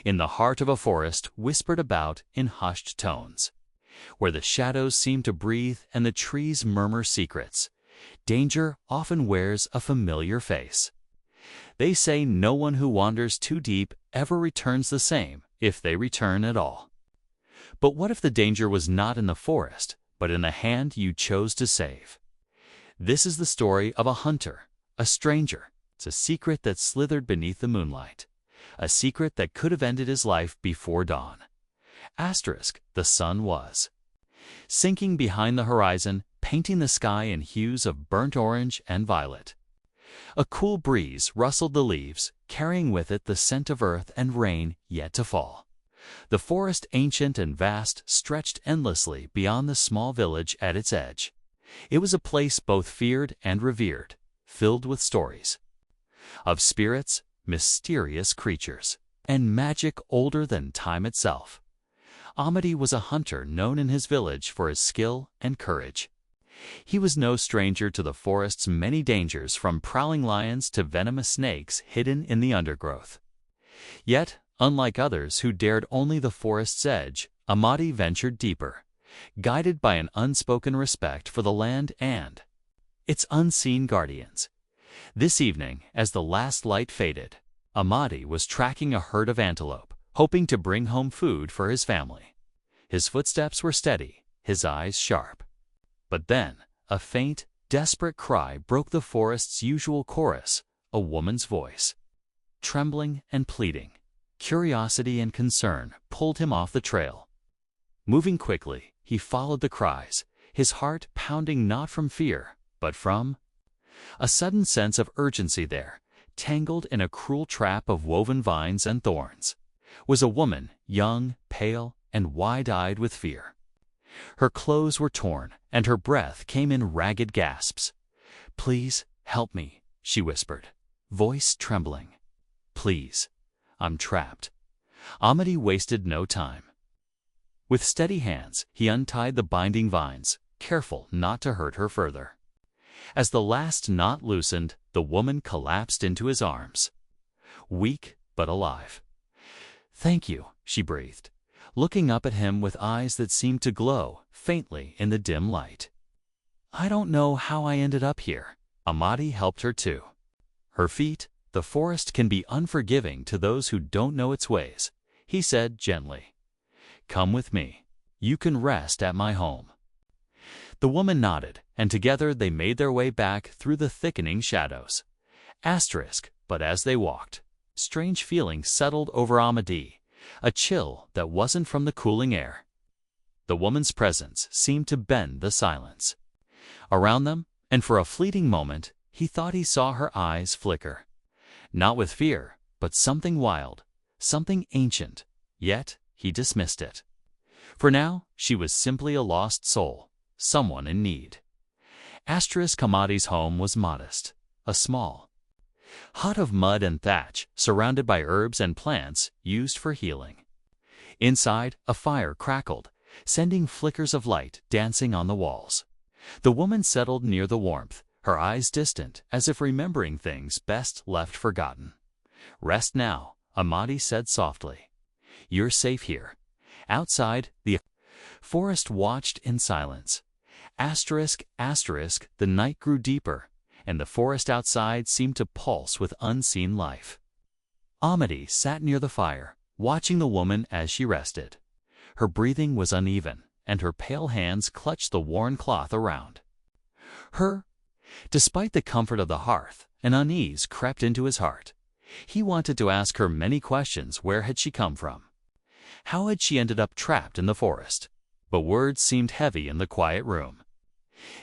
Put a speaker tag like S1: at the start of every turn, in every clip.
S1: in the heart of a forest whispered about in hushed tones, where the shadows seem to breathe and the trees murmur secrets. Danger often wears a familiar face. They say no one who wanders too deep ever returns the same, if they return at all. But what if the danger was not in the forest, but in the hand you chose to save? This is the story of a hunter, a stranger. It's a secret that slithered beneath the moonlight, a secret that could have ended his life before dawn. The sun was sinking behind the horizon, painting the sky in hues of burnt orange and violet. A cool breeze rustled the leaves, carrying with it the scent of earth and rain yet to fall. The forest, ancient and vast, stretched endlessly beyond the small village at its edge. It was a place both feared and revered, filled with stories of spirits, mysterious creatures, and magic older than time itself. Amadi was a hunter known in his village for his skill and courage. He was no stranger to the forest's many dangers, from prowling lions to venomous snakes hidden in the undergrowth. Yet, unlike others who dared only the forest's edge, Amadi ventured deeper, guided by an unspoken respect for the land and its unseen guardians. This evening, as the last light faded, Amadi was tracking a herd of antelope, hoping to bring home food for his family. His footsteps were steady, his eyes sharp. But then, a faint, desperate cry broke the forest's usual chorus, a woman's voice. Trembling and pleading, curiosity and concern pulled him off the trail. Moving quickly, he followed the cries, his heart pounding not from fear, but from a sudden sense of urgency. There, tangled in a cruel trap of woven vines and thorns, was a woman, young, pale, and wide-eyed with fear. Her clothes were torn, and her breath came in ragged gasps. "Please, help me," she whispered, voice trembling. "Please, I'm trapped." Amadi wasted no time. With steady hands, he untied the binding vines, careful not to hurt her further. As the last knot loosened, the woman collapsed into his arms, weak but alive. "Thank you," she breathed, looking up at him with eyes that seemed to glow faintly in the dim light. "I don't know how I ended up here." Amadi helped her to her feet. "The forest can be unforgiving to those who don't know its ways," he said gently. "Come with me. You can rest at my home." The woman nodded, and together they made their way back through the thickening shadows. But as they walked, strange feelings settled over Amadi, a chill that wasn't from the cooling air. The woman's presence seemed to bend the silence around them, and for a fleeting moment he thought he saw her eyes flicker. Not with fear, but something wild, something ancient, yet he dismissed it. For now, she was simply a lost soul, someone in need. Amadi's home was modest, a small hut of mud and thatch, surrounded by herbs and plants used for healing. Inside, a fire crackled, sending flickers of light dancing on the walls. The woman settled near the warmth, her eyes distant, as if remembering things best left forgotten. "Rest now," Amadi said softly. "You're safe here." Outside, the forest watched in silence. The night grew deeper, and the forest outside seemed to pulse with unseen life. Amadi sat near the fire, watching the woman as she rested. Her breathing was uneven, and her pale hands clutched the worn cloth around her. Despite the comfort of the hearth, an unease crept into his heart. He wanted to ask her many questions. Where had she come from? How had she ended up trapped in the forest? But words seemed heavy in the quiet room.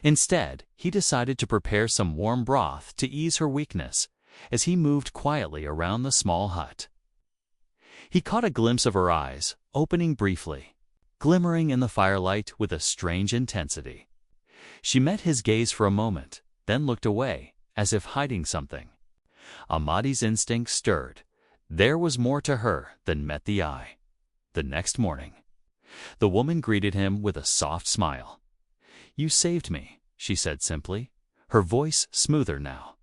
S1: Instead, he decided to prepare some warm broth to ease her weakness as he moved quietly around the small hut. He caught a glimpse of her eyes, opening briefly, glimmering in the firelight with a strange intensity. She met his gaze for a moment, then looked away, as if hiding something. Amadi's instinct stirred. There was more to her than met the eye. The next morning, the woman greeted him with a soft smile. "You saved me," she said simply, her voice smoother now.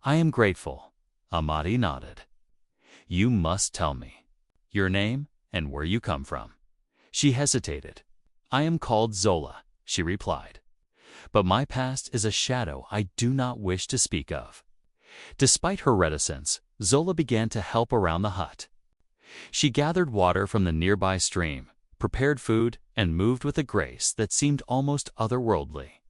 S1: "I am grateful." Amadi nodded. "You must tell me." Your name and where you come from." She hesitated. "I am called Zola," she replied. "But my past is a shadow I do not wish to speak of." Despite her reticence, Zola began to help around the hut. She gathered water from the nearby stream, prepared food, and moved with a grace that seemed almost otherworldly.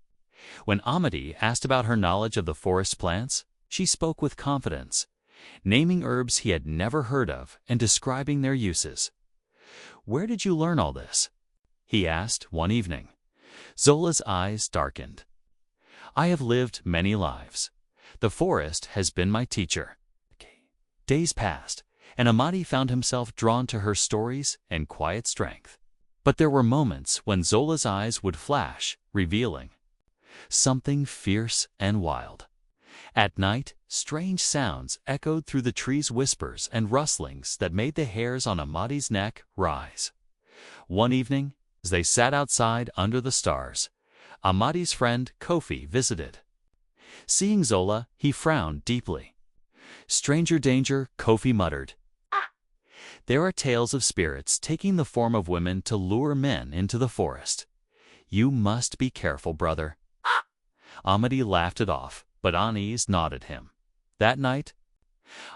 S1: When Amadi asked about her knowledge of the forest plants, she spoke with confidence, naming herbs he had never heard of and describing their uses. "Where did you learn all this?" he asked one evening. Zola's eyes darkened. "I have lived many lives. The forest has been my teacher." Days passed, and Amadi found himself drawn to her stories and quiet strength. But there were moments when Zola's eyes would flash, revealing something fierce and wild. At night, strange sounds echoed through the trees, whispers and rustlings that made the hairs on Amadi's neck rise. One evening, as they sat outside under the stars, Amadi's friend Kofi visited. Seeing Zola, he frowned deeply. "Stranger danger," Kofi muttered. "There are tales of spirits taking the form of women to lure men into the forest. You must be careful, brother." Amadi laughed it off, but unease nodded him. That night,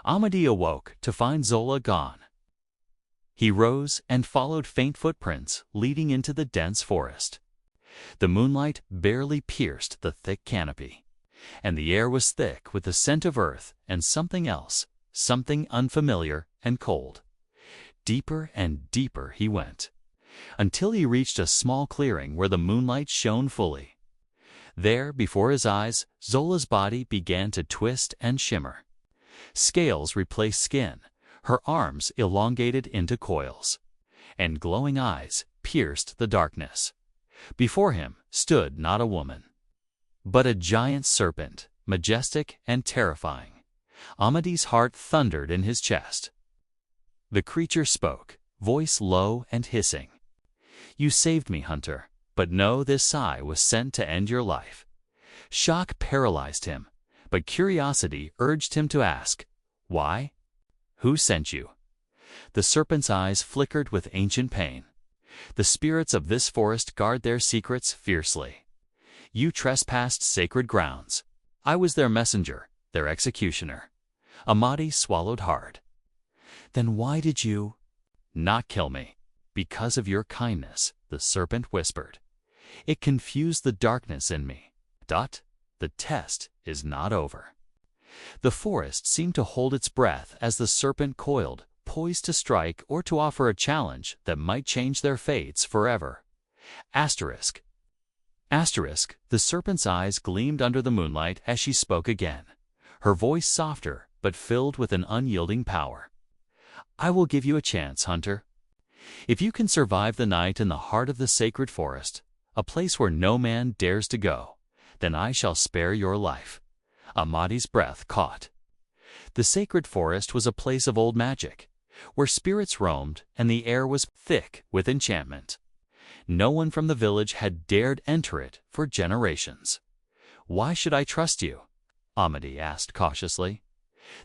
S1: Amadi awoke to find Zola gone. He rose and followed faint footprints leading into the dense forest. The moonlight barely pierced the thick canopy, and the air was thick with the scent of earth and something else, something unfamiliar and cold. Deeper and deeper he went, until he reached a small clearing where the moonlight shone fully. There, before his eyes, Zola's body began to twist and shimmer. Scales replaced skin, her arms elongated into coils, and glowing eyes pierced the darkness. Before him stood not a woman, but a giant serpent, majestic and terrifying. Amadi's heart thundered in his chest. The creature spoke, voice low and hissing. "You saved me, hunter, but know this sigh was sent to end your life." Shock paralyzed him, but curiosity urged him to ask, "Why? Who sent you?" The serpent's eyes flickered with ancient pain. "The spirits of this forest guard their secrets fiercely. You trespassed sacred grounds. I was their messenger, their executioner." Amadi swallowed hard. "Then why did you—" "Not kill me, because of your kindness," the serpent whispered. "It confused the darkness in me. The test is not over." The forest seemed to hold its breath as the serpent coiled, poised to strike or to offer a challenge that might change their fates forever. Asterisk. The serpent's eyes gleamed under the moonlight as she spoke again, her voice softer but filled with an unyielding power. "I will give you a chance, hunter. If you can survive the night in the heart of the sacred forest, a place where no man dares to go, then I shall spare your life." Amadi's breath caught. The sacred forest was a place of old magic, where spirits roamed and the air was thick with enchantment. No one from the village had dared enter it for generations. "Why should I trust you?" Amadi asked cautiously.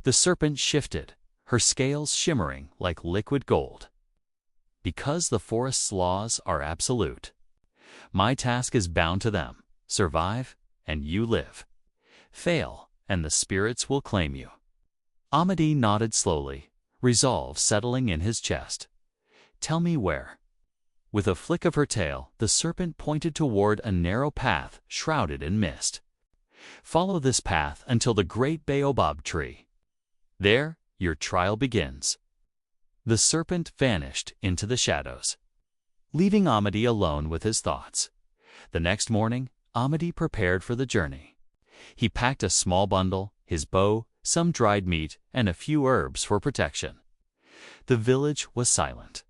S1: The serpent shifted, her scales shimmering like liquid gold. "Because the forest's laws are absolute. My task is bound to them. Survive, and you live. Fail, and the spirits will claim you." Amadi nodded slowly, resolve settling in his chest. "Tell me where." With a flick of her tail, the serpent pointed toward a narrow path shrouded in mist. "Follow this path until the great baobab tree. There, your trial begins." The serpent vanished into the shadows, leaving Amadi alone with his thoughts. The next morning, Amadi prepared for the journey. He packed a small bundle, his bow, some dried meat, and a few herbs for protection. The village was silent.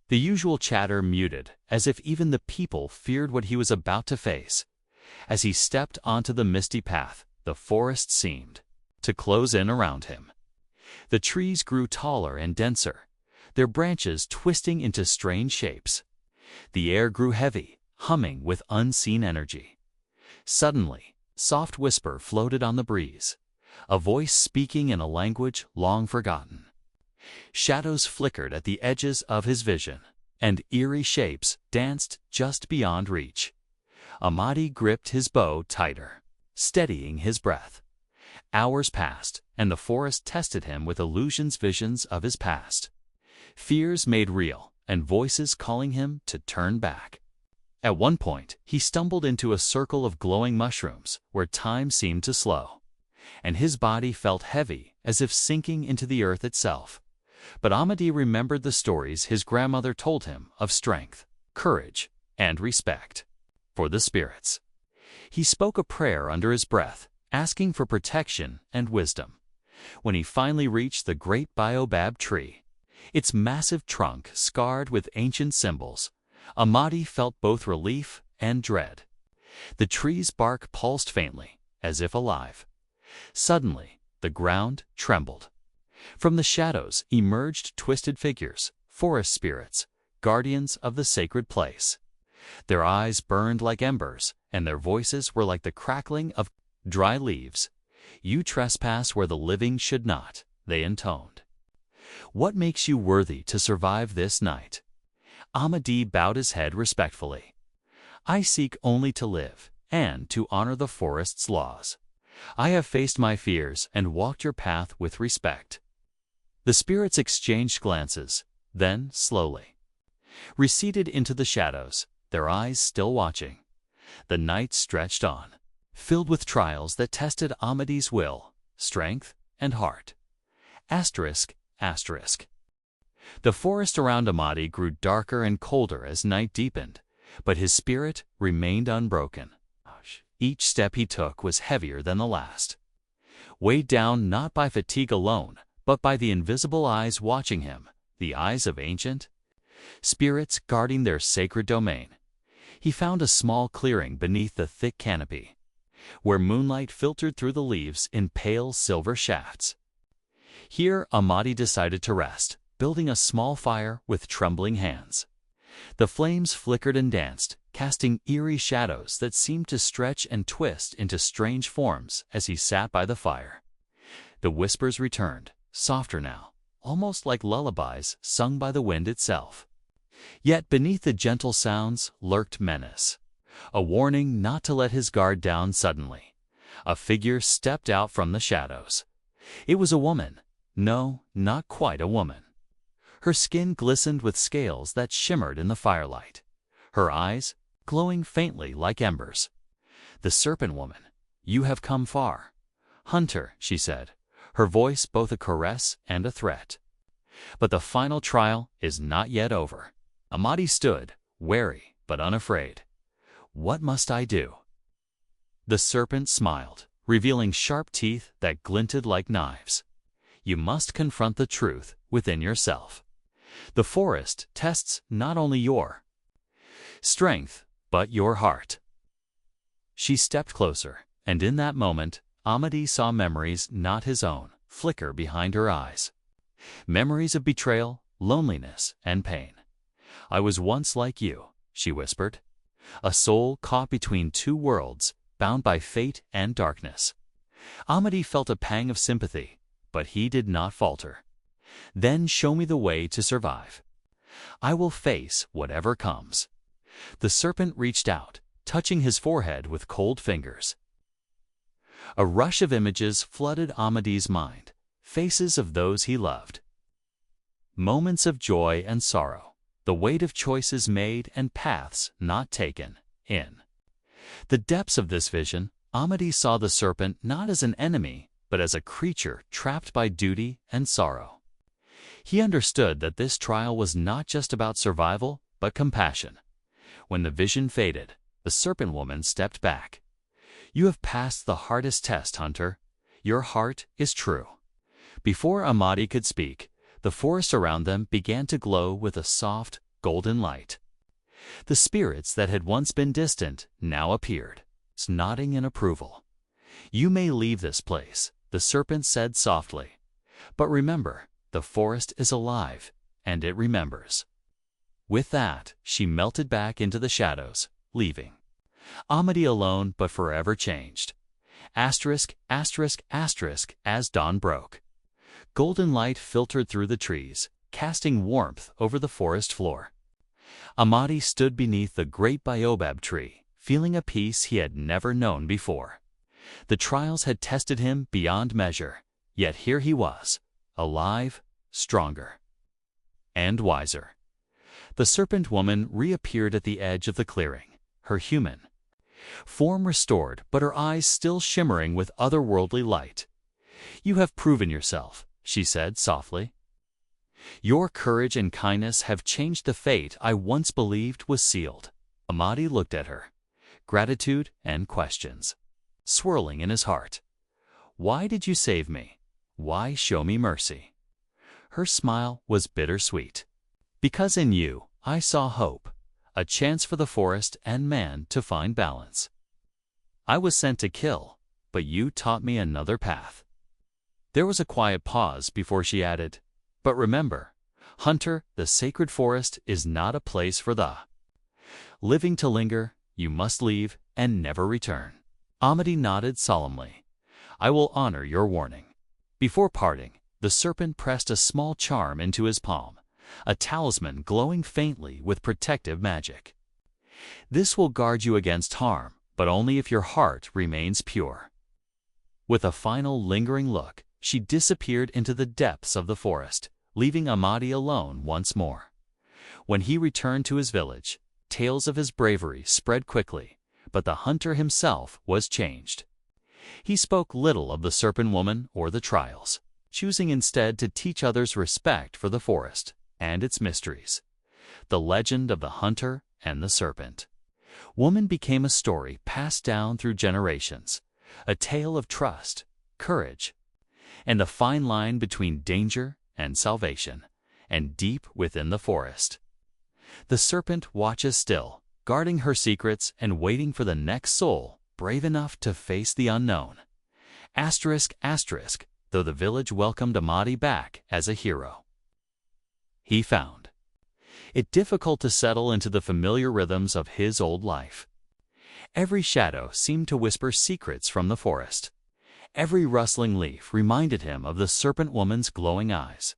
S1: The usual chatter muted, as if even the people feared what he was about to face. As he stepped onto the misty path, the forest seemed to close in around him. The trees grew taller and denser, their branches twisting into strange shapes. The air grew heavy, humming with unseen energy. Suddenly, soft whisper floated on the breeze, a voice speaking in a language long forgotten. Shadows flickered at the edges of his vision, and eerie shapes danced just beyond reach. Amadi gripped his bow tighter, steadying his breath. Hours passed, and the forest tested him with visions of his past. Fears made real, and voices calling him to turn back. At one point, he stumbled into a circle of glowing mushrooms where time seemed to slow, and his body felt heavy as if sinking into the earth itself. But Amadi remembered the stories his grandmother told him of strength, courage, and respect for the spirits. He spoke a prayer under his breath, asking for protection and wisdom. When he finally reached the great baobab tree, its massive trunk scarred with ancient symbols, Amadi felt both relief and dread. The tree's bark pulsed faintly, as if alive. Suddenly, the ground trembled. From the shadows emerged twisted figures, forest spirits, guardians of the sacred place. Their eyes burned like embers, and their voices were like the crackling of dry leaves. "You trespass where the living should not," they intoned. "What makes you worthy to survive this night?" Amadi bowed his head respectfully. "I seek only to live, and to honor the forest's laws. I have faced my fears and walked your path with respect." The spirits exchanged glances, then, slowly, receded into the shadows, their eyes still watching. The night stretched on, filled with trials that tested Amadi's will, strength, and heart. Asterisk, asterisk. The forest around Amadi grew darker and colder as night deepened, but his spirit remained unbroken. Each step he took was heavier than the last, weighed down not by fatigue alone, but by the invisible eyes watching him, the eyes of ancient spirits guarding their sacred domain. He found a small clearing beneath the thick canopy, where moonlight filtered through the leaves in pale silver shafts. Here Amadi decided to rest, building a small fire with trembling hands. The flames flickered and danced, casting eerie shadows that seemed to stretch and twist into strange forms as he sat by the fire. The whispers returned, softer now, almost like lullabies sung by the wind itself. Yet beneath the gentle sounds lurked menace, a warning not to let his guard down suddenly. A figure stepped out from the shadows. It was a woman. No, not quite a woman. Her skin glistened with scales that shimmered in the firelight, her eyes glowing faintly like embers. "The Serpent Woman, you have come far." "Hunter," she said, her voice both a caress and a threat. "But the final trial is not yet over." Amadi stood, wary but unafraid. "What must I do?" The serpent smiled, revealing sharp teeth that glinted like knives. "You must confront the truth within yourself. The forest tests not only your strength, but your heart." She stepped closer, and in that moment, Amadi saw memories not his own flicker behind her eyes. Memories of betrayal, loneliness, and pain. "I was once like you," she whispered, "a soul caught between two worlds, bound by fate and darkness." Amadi felt a pang of sympathy, but he did not falter. "Then show me the way to survive. I will face whatever comes." The serpent reached out, touching his forehead with cold fingers. A rush of images flooded Amadi's mind, faces of those he loved. Moments of joy and sorrow, the weight of choices made and paths not taken. In the depths of this vision, Amadi saw the serpent not as an enemy, but as a creature trapped by duty and sorrow. He understood that this trial was not just about survival, but compassion. When the vision faded, the serpent woman stepped back. "You have passed the hardest test, Hunter. Your heart is true." Before Amadi could speak, the forest around them began to glow with a soft, golden light. The spirits that had once been distant now appeared, nodding in approval. "You may leave this place," the serpent said softly. "But remember, the forest is alive, and it remembers." With that, she melted back into the shadows, leaving Amadi alone but forever changed. Asterisk, asterisk, asterisk, as dawn broke. Golden light filtered through the trees, casting warmth over the forest floor. Amadi stood beneath the great baobab tree, feeling a peace he had never known before. The trials had tested him beyond measure, yet here he was, alive, stronger, and wiser. The serpent woman reappeared at the edge of the clearing, her human form restored, but her eyes still shimmering with otherworldly light. "You have proven yourself," she said softly. "Your courage and kindness have changed the fate I once believed was sealed." Amadi looked at her, gratitude and questions swirling in his heart. "Why did you save me? Why show me mercy?" Her smile was bittersweet. "Because in you I saw hope, a chance for the forest and man to find balance. I was sent to kill, but you taught me another path." There was a quiet pause before she added, "But remember, hunter, the sacred forest is not a place for the living to linger. You must leave and never return." Amadi nodded solemnly. "I will honor your warning." Before parting, the serpent pressed a small charm into his palm, a talisman glowing faintly with protective magic. "This will guard you against harm, but only if your heart remains pure." With a final lingering look, she disappeared into the depths of the forest, leaving Amadi alone once more. When he returned to his village, tales of his bravery spread quickly, but the hunter himself was changed. He spoke little of the serpent woman or the trials, choosing instead to teach others respect for the forest and its mysteries. The legend of the hunter and the serpent woman became a story passed down through generations, a tale of trust, courage, and the fine line between danger and salvation, and deep within the forest. The serpent watches still, guarding her secrets and waiting for the next soul brave enough to face the unknown. Asterisk, asterisk, though the village welcomed Amadi back as a hero, he found it difficult to settle into the familiar rhythms of his old life. Every shadow seemed to whisper secrets from the forest. Every rustling leaf reminded him of the serpent woman's glowing eyes.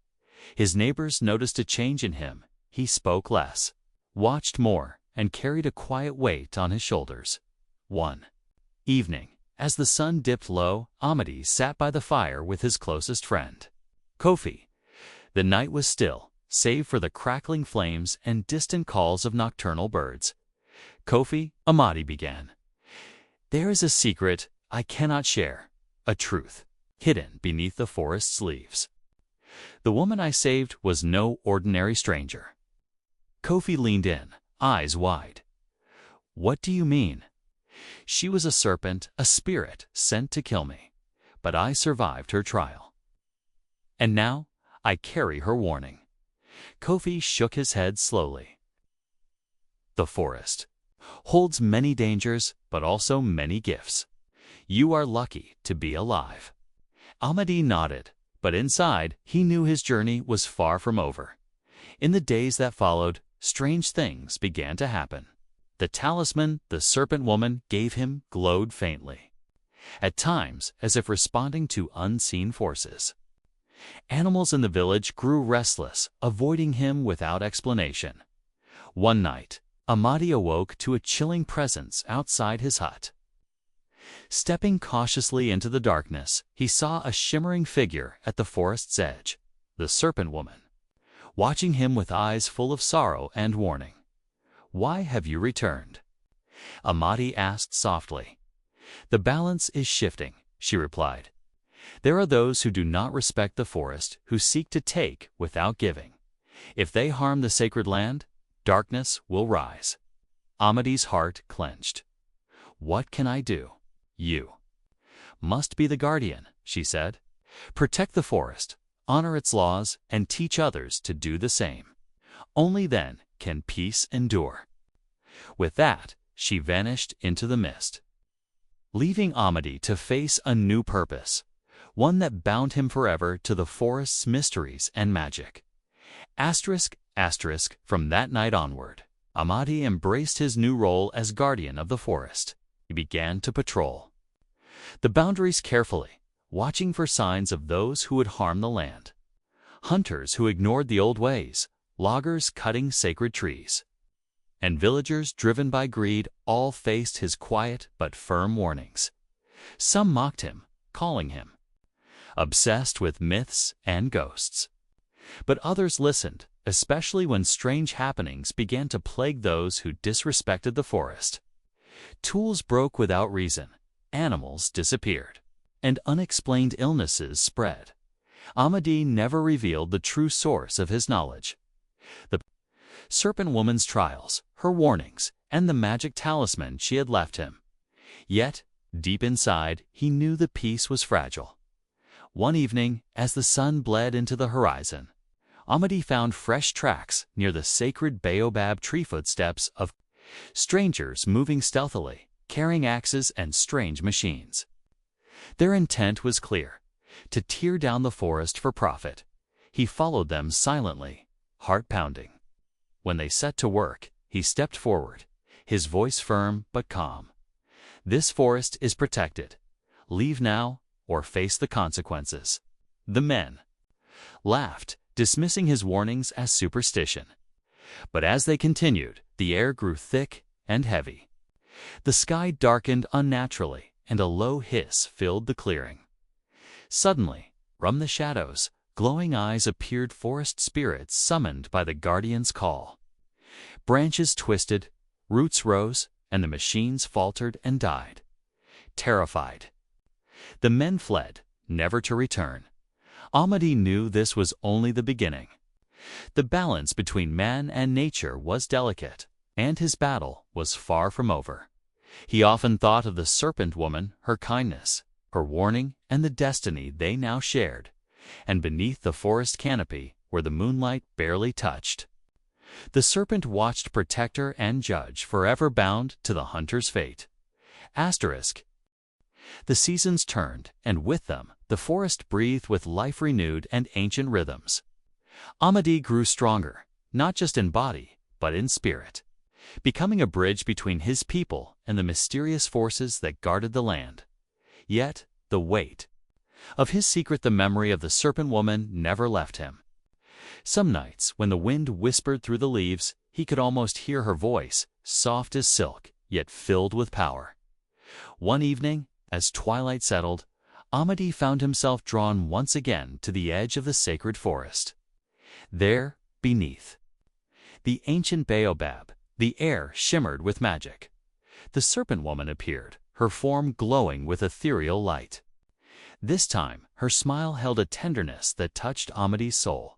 S1: His neighbors noticed a change in him. He spoke less, watched more, and carried a quiet weight on his shoulders. One evening, as the sun dipped low, Amadi sat by the fire with his closest friend, Kofi. The night was still, save for the crackling flames and distant calls of nocturnal birds. "Kofi," Amadi began, "there is a secret I cannot share, a truth hidden beneath the forest's leaves. The woman I saved was no ordinary stranger." Kofi leaned in, eyes wide. "What do you mean?" "She was a serpent, a spirit sent to kill me, but I survived her trial. And now I carry her warning." Kofi shook his head slowly. "The forest holds many dangers, but also many gifts. You are lucky to be alive." Amadi nodded, but inside he knew his journey was far from over. In the days that followed, strange things began to happen. The talisman the serpent woman gave him glowed faintly, at times as if responding to unseen forces. Animals in the village grew restless, avoiding him without explanation. One night, Amadi awoke to a chilling presence outside his hut. Stepping cautiously into the darkness, he saw a shimmering figure at the forest's edge, the serpent woman, watching him with eyes full of sorrow and warning. "Why have you returned?" Amadi asked softly. "The balance is shifting," she replied. "There are those who do not respect the forest, who seek to take without giving. If they harm the sacred land, darkness will rise." Amadi's heart clenched. "What can I do?" "You must be the guardian," she said. "Protect the forest, honor its laws, and teach others to do the same. Only then can peace endure." With that, she vanished into the mist, leaving Amadi to face a new purpose, one that bound him forever to the forest's mysteries and magic. Asterisk, asterisk, from that night onward, Amadi embraced his new role as guardian of the forest. He began to patrol the boundaries carefully, watching for signs of those who would harm the land. hunters who ignored the old ways, loggers cutting sacred trees, and villagers driven by greed all faced his quiet but firm warnings. Some mocked him, calling him obsessed with myths and ghosts. But others listened, especially when strange happenings began to plague those who disrespected the forest. Tools broke without reason, animals disappeared, and unexplained illnesses spread. Amadis never revealed the true source of his knowledge. The serpent woman's trials, her warnings, and the magic talisman she had left him. Yet, deep inside, he knew the peace was fragile. One evening, as the sun bled into the horizon, Amadis found fresh tracks near the sacred baobab tree footsteps of strangers moving stealthily, carrying axes and strange machines. Their intent was clear: to tear down the forest for profit. He followed them silently, heart pounding. When they set to work, he stepped forward, his voice firm but calm. "This forest is protected. Leave now or face the consequences." The men laughed, dismissing his warnings as superstition. But as they continued, the air grew thick and heavy. The sky darkened unnaturally, and a low hiss filled the clearing. Suddenly, from the shadows, glowing eyes appeared, forest spirits summoned by the guardian's call. Branches twisted, roots rose, and the machines faltered and died. Terrified, the men fled, never to return. Amadis knew this was only the beginning. The balance between man and nature was delicate, and his battle was far from over. He often thought of the serpent woman, her kindness, her warning, and the destiny they now shared. And beneath the forest canopy, where the moonlight barely touched, the serpent watched, protector and judge, forever bound to the hunter's fate. Asterisk. The seasons turned, and with them, the forest breathed with life renewed and ancient rhythms. Amadis grew stronger, not just in body, but in spirit, becoming a bridge between his people and the mysterious forces that guarded the land. Yet, the weight of his secret, the memory of the serpent woman, never left him. Some nights, when the wind whispered through the leaves, he could almost hear her voice, soft as silk, yet filled with power. One evening, as twilight settled, Amadis found himself drawn once again to the edge of the sacred forest. There, beneath the ancient baobab, the air shimmered with magic. The serpent woman appeared, her form glowing with ethereal light. This time, her smile held a tenderness that touched Amadis' soul.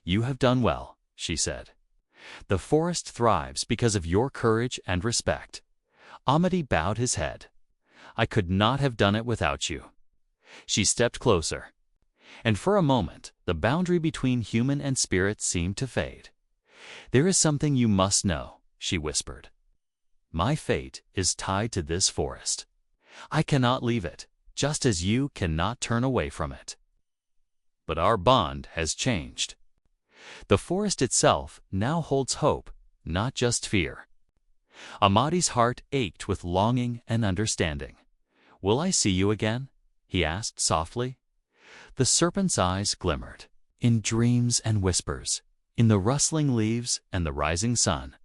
S1: "You have done well," she said. "The forest thrives because of your courage and respect." Amadis bowed his head. "I could not have done it without you." She stepped closer, and for a moment, the boundary between human and spirit seemed to fade. "There is something you must know," she whispered. "My fate is tied to this forest. I cannot leave it, just as you cannot turn away from it. But our bond has changed. The forest itself now holds hope, not just fear." Amadis' heart ached with longing and understanding. "Will I see you again?" he asked softly. The serpent's eyes glimmered. "In dreams and whispers, in the rustling leaves and the rising sun.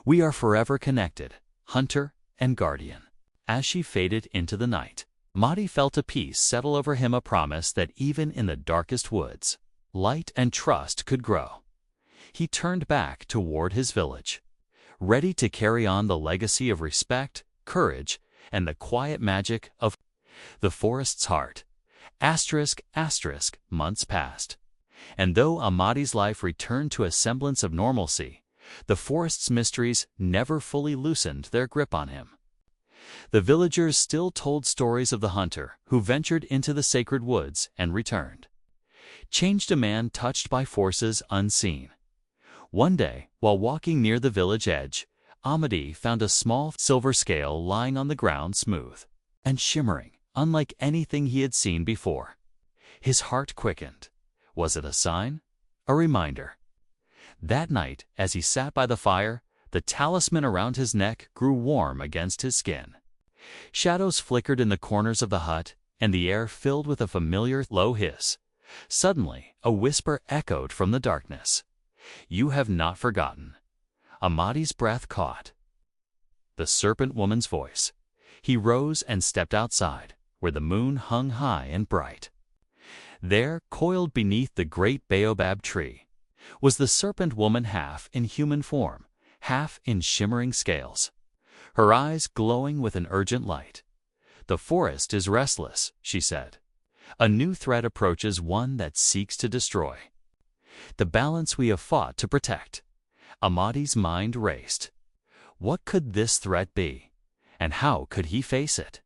S1: We are forever connected, hunter and guardian." As she faded into the night, Amadis felt a peace settle over him, a promise that even in the darkest woods, light and trust could grow. He turned back toward his village, ready to carry on the legacy of respect, courage, and the quiet magic of the forest's heart. Asterisk. Months passed, and though Amadis' life returned to a semblance of normalcy, the forest's mysteries never fully loosened their grip on him. The villagers still told stories of the hunter who ventured into the sacred woods and returned, changed, a man touched by forces unseen. One day, while walking near the village edge, Amadis found a small silver scale lying on the ground, smooth and shimmering, unlike anything he had seen before. His heart quickened. Was it a sign? A reminder? That night, as he sat by the fire, the talisman around his neck grew warm against his skin. Shadows flickered in the corners of the hut, and the air filled with a familiar low hiss, Suddenly, a whisper echoed from the darkness. "You have not forgotten." Amadi's breath caught. The serpent woman's voice. He rose and stepped outside, where the moon hung high and bright. There, coiled beneath the great baobab tree, was the serpent woman, half in human form, half in shimmering scales, her eyes glowing with an urgent light. "The forest is restless," she said. "A new threat approaches, one that seeks to destroy the balance we have fought to protect." Amadi's mind raced. What could this threat be, and how could he face it?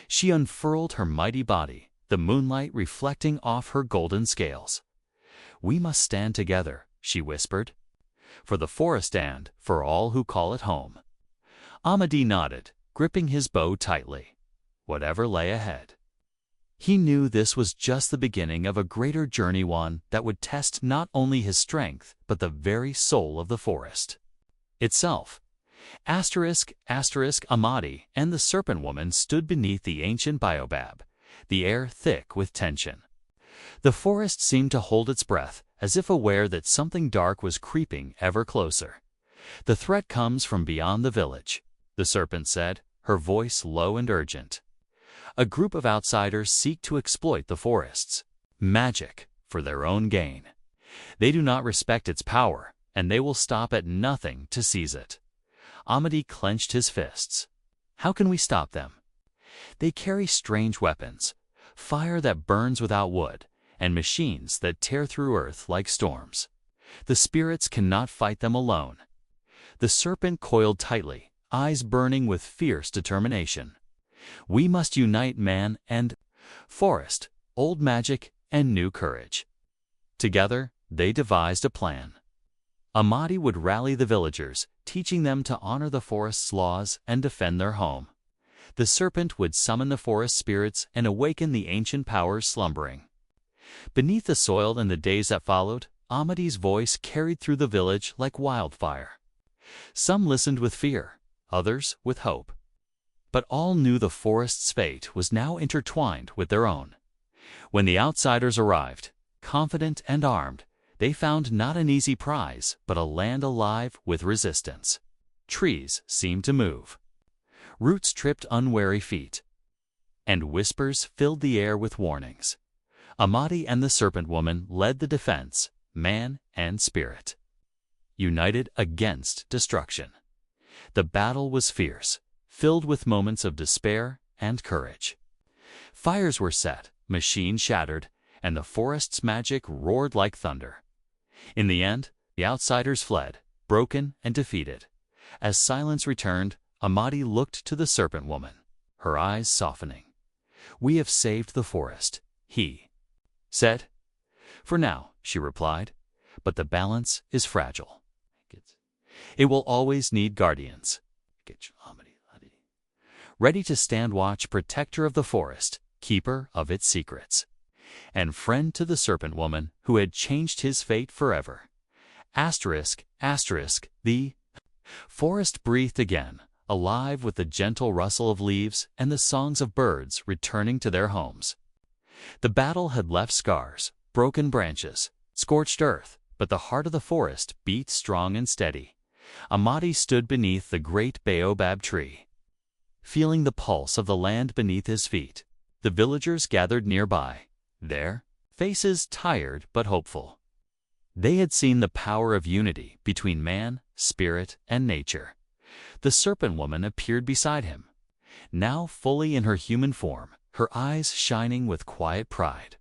S1: She unfurled her mighty body, the moonlight reflecting off her golden scales. "We must stand together," she whispered, "for the forest and for all who call it home." Amadi nodded, gripping his bow tightly. Whatever lay ahead, he knew this was just the beginning of a greater journey, one that would test not only his strength, but the very soul of the forest itself. Amadi and the serpent woman stood beneath the ancient baobab, the air thick with tension. The forest seemed to hold its breath, as if aware that something dark was creeping ever closer. "The threat comes from beyond the village," the serpent said, her voice low and urgent. "A group of outsiders seek to exploit the forest's magic for their own gain. They do not respect its power, and they will stop at nothing to seize it." Amadi clenched his fists. "How can we stop them?" "They carry strange weapons, fire that burns without wood, and machines that tear through earth like storms. The spirits cannot fight them alone." The serpent coiled tightly, eyes burning with fierce determination. "We must unite man and forest, old magic and new courage." Together, they devised a plan. Amadi would rally the villagers, teaching them to honor the forest's laws and defend their home. The serpent would summon the forest spirits and awaken the ancient powers slumbering beneath the soil. In the days that followed, Amadi's voice carried through the village like wildfire. Some listened with fear, others with hope. But all knew the forest's fate was now intertwined with their own. When the outsiders arrived, confident and armed, they found not an easy prize, but a land alive with resistance. Trees seemed to move. Roots tripped unwary feet, and whispers filled the air with warnings. Amadi and the serpent woman led the defense, man and spirit, united against destruction. The battle was fierce, filled with moments of despair and courage. Fires were set, machines shattered, and the forest's magic roared like thunder. In the end, the outsiders fled, broken and defeated. As silence returned, Amadi looked to the serpent woman, her eyes softening. "We have saved the forest," he said. "For now," she replied, "but the balance is fragile. It will always need guardians, ready to stand watch, protector of the forest, keeper of its secrets, and friend to the serpent woman who had changed his fate forever." The forest breathed again, alive with the gentle rustle of leaves and the songs of birds returning to their homes. The battle had left scars, broken branches, scorched earth, but the heart of the forest beat strong and steady. Amadi stood beneath the great baobab tree, feeling the pulse of the land beneath his feet. The villagers gathered nearby, their faces tired but hopeful. They had seen the power of unity between man, spirit, and nature. The serpent woman appeared beside him, now fully in her human form, her eyes shining with quiet pride.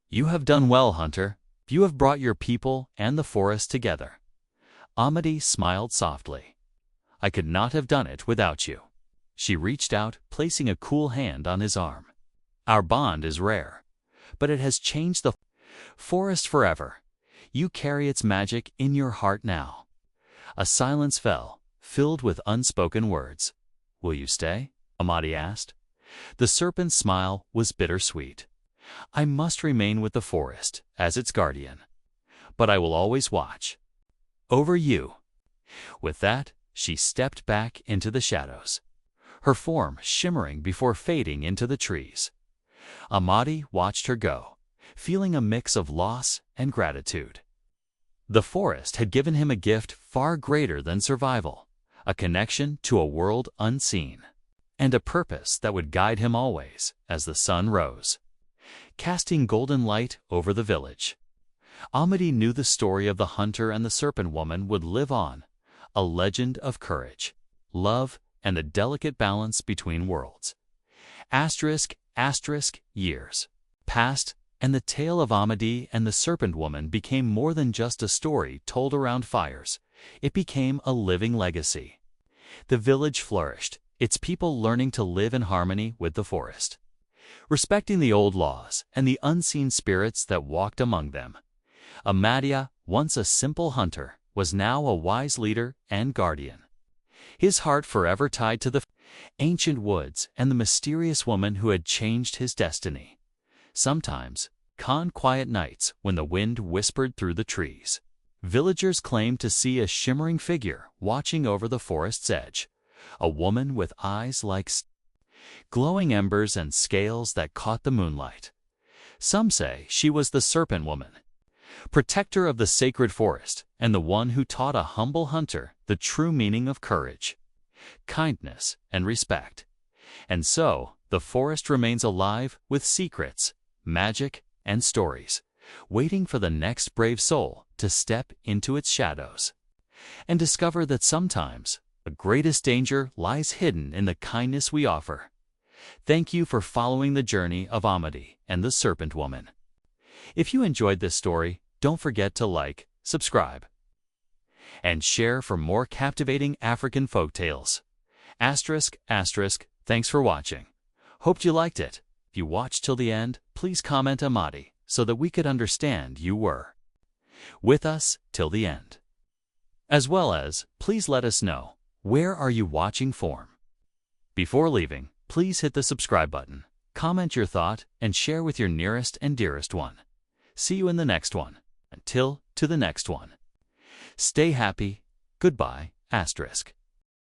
S1: "You have done well, hunter. You have brought your people and the forest together." Amadi smiled softly. "I could not have done it without you." She reached out, placing a cool hand on his arm. "Our bond is rare, but it has changed the forest forever. You carry its magic in your heart now." A silence fell, filled with unspoken words. "Will you stay?" Amadi asked. The serpent's smile was bittersweet. "I must remain with the forest as its guardian, but I will always watch over you." With that, she stepped back into the shadows, her form shimmering before fading into the trees. Amadi watched her go, feeling a mix of loss and gratitude. The forest had given him a gift far greater than survival, a connection to a world unseen, and a purpose that would guide him always as the sun rose, casting golden light over the village. Amadi knew the story of the hunter and the serpent woman would live on, a legend of courage, love, and the delicate balance between worlds. Years passed, and the tale of Amadi and the serpent woman became more than just a story told around fires. It became a living legacy. The village flourished, its people learning to live in harmony with the forest, respecting the old laws and the unseen spirits that walked among them. Amadi, once a simple hunter, was now a wise leader and guardian, his heart forever tied to the ancient woods and the mysterious woman who had changed his destiny. Sometimes, on quiet nights when the wind whispered through the trees, villagers claimed to see a shimmering figure watching over the forest's edge, a woman with eyes like glowing embers and scales that caught the moonlight. Some say she was the serpent woman, protector of the sacred forest and the one who taught a humble hunter the true meaning of courage, kindness, and respect. And so, the forest remains alive with secrets, magic, and stories, waiting for the next brave soul to step into its shadows and discover that sometimes the greatest danger lies hidden in the kindness we offer. Thank you for following the journey of Amadi and the Serpent Woman. If you enjoyed this story, don't forget to like, subscribe, and share for more captivating African folk tales. Thanks for watching. Hoped you liked it. If you watched till the end, please comment Amadi so that we could understand you were with us till the end. As well as, please let us know, where are you watching from? Before leaving, please hit the subscribe button, comment your thought, and share with your nearest and dearest one. See you in the next one. Until to the next one. Stay happy. Goodbye.